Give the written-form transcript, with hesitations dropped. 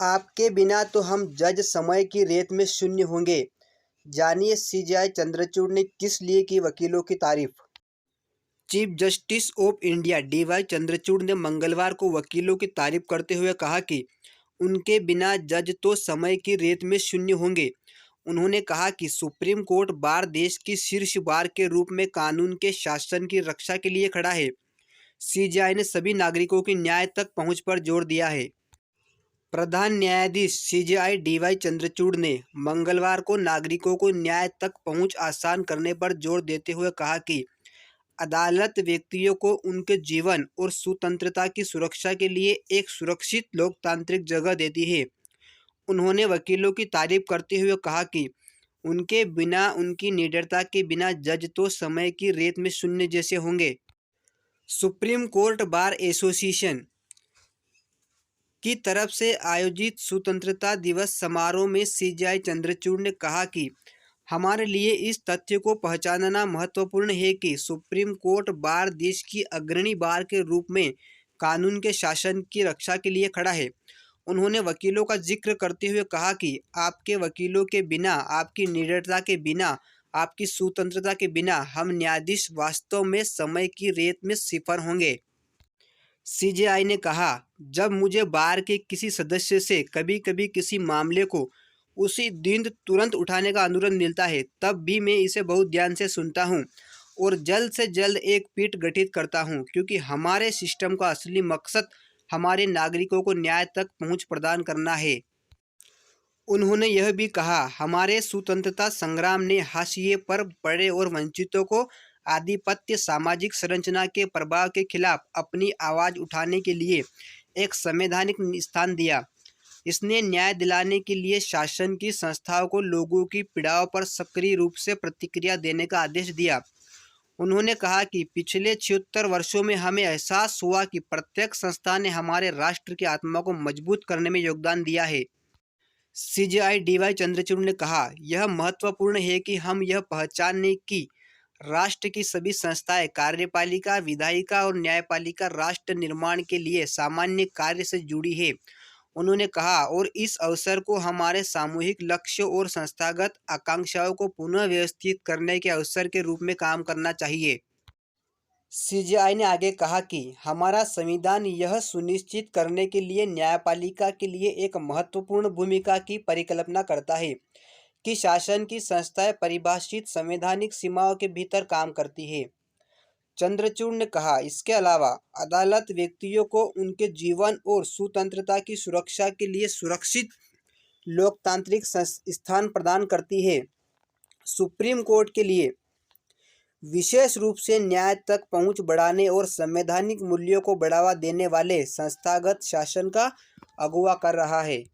आपके बिना तो हम जज समय की रेत में शून्य होंगे। जानिए सीजेआई चंद्रचूड़ ने किस लिए की वकीलों की तारीफ। Chief justice of India DY Chandrachud ने मंगलवार को वकीलों की तारीफ करते हुए कहा कि उनके बिना जज तो समय की रेत में शून्य होंगे। उन्होंने कहा कि सुप्रीम कोर्ट बार देश की शीर्ष बार के रूप में कानून के शासन की रक्षा के लिए खड़ा है। सीजेआई ने सभी नागरिकों की न्याय तक पहुंच पर जोर दिया है। प्रधान न्यायाधीश सीजेआई डीवाई चंद्रचूड़ ने मंगलवार को नागरिकों को न्याय तक पहुंच आसान करने पर जोर देते हुए कहा कि अदालत व्यक्तियों को उनके जीवन और स्वतंत्रता की सुरक्षा के लिए एक सुरक्षित लोकतांत्रिक जगह देती है। उन्होंने वकीलों की तारीफ करते हुए कहा कि उनके बिना, उनकी निडरता के बिना जज तो समय की रेत में शून्य जैसे होंगे। सुप्रीम कोर्ट बार एसोसिएशन की तरफ से आयोजित स्वतंत्रता दिवस समारोह में सीजेआई चंद्रचूड़ ने कहा कि हमारे लिए इस तथ्य को पहचानना महत्वपूर्ण है कि सुप्रीम कोर्ट बार देश की अग्रणी बार के रूप में कानून के शासन की रक्षा के लिए खड़ा है। उन्होंने वकीलों का जिक्र करते हुए कहा कि आपके वकीलों के बिना, आपकी निडरता के बिना, आपकी स्वतंत्रता के बिना हम न्यायाधीश वास्तव में समय की रेत में सिफर होंगे। सीजेआई ने कहा, जब मुझे बार के किसी सदस्य से कभी कभी किसी मामले को उसी दिन तुरंत उठाने का अनुरोध मिलता है, तब भी मैं इसे बहुत ध्यान से सुनता हूं और जल्द से जल्द एक पीठ गठित करता हूं, क्योंकि हमारे सिस्टम का असली मकसद हमारे नागरिकों को न्याय तक पहुंच प्रदान करना है। उन्होंने यह भी कहा, हमारे स्वतंत्रता संग्राम ने हाशिए पर पड़े और वंचितों को आधिपत्य सामाजिक संरचना के प्रभाव के खिलाफ अपनी आवाज़ उठाने के लिए एक संवैधानिक स्थान दिया। इसने न्याय दिलाने के लिए शासन की संस्थाओं को लोगों की पीड़ाओं पर सक्रिय रूप से प्रतिक्रिया देने का आदेश दिया। उन्होंने कहा कि पिछले 76 वर्षों में हमें एहसास हुआ कि प्रत्येक संस्था ने हमारे राष्ट्र की आत्मा को मजबूत करने में योगदान दिया है। सीजेआई डीवाई चंद्रचूड़ ने कहा, यह महत्वपूर्ण है कि हम यह पहचानें कि राष्ट्र की सभी संस्थाएं, कार्यपालिका, विधायिका और न्यायपालिका राष्ट्र निर्माण के लिए सामान्य कार्य से जुड़ी है। उन्होंने कहा, और इस अवसर को हमारे सामूहिक लक्ष्यों और संस्थागत आकांक्षाओं को पुनः व्यवस्थित करने के अवसर के रूप में काम करना चाहिए। सीजेआई ने आगे कहा कि हमारा संविधान यह सुनिश्चित करने के लिए न्यायपालिका के लिए एक महत्वपूर्ण भूमिका की परिकल्पना करता है कि शासन की संस्थाएं परिभाषित संवैधानिक सीमाओं के भीतर काम करती है। चंद्रचूड़ ने कहा, इसके अलावा अदालत व्यक्तियों को उनके जीवन और स्वतंत्रता की सुरक्षा के लिए सुरक्षित लोकतांत्रिक स्थान प्रदान करती है। सुप्रीम कोर्ट के लिए विशेष रूप से न्याय तक पहुंच बढ़ाने और संवैधानिक मूल्यों को बढ़ावा देने वाले संस्थागत शासन का अगुवा कर रहा है।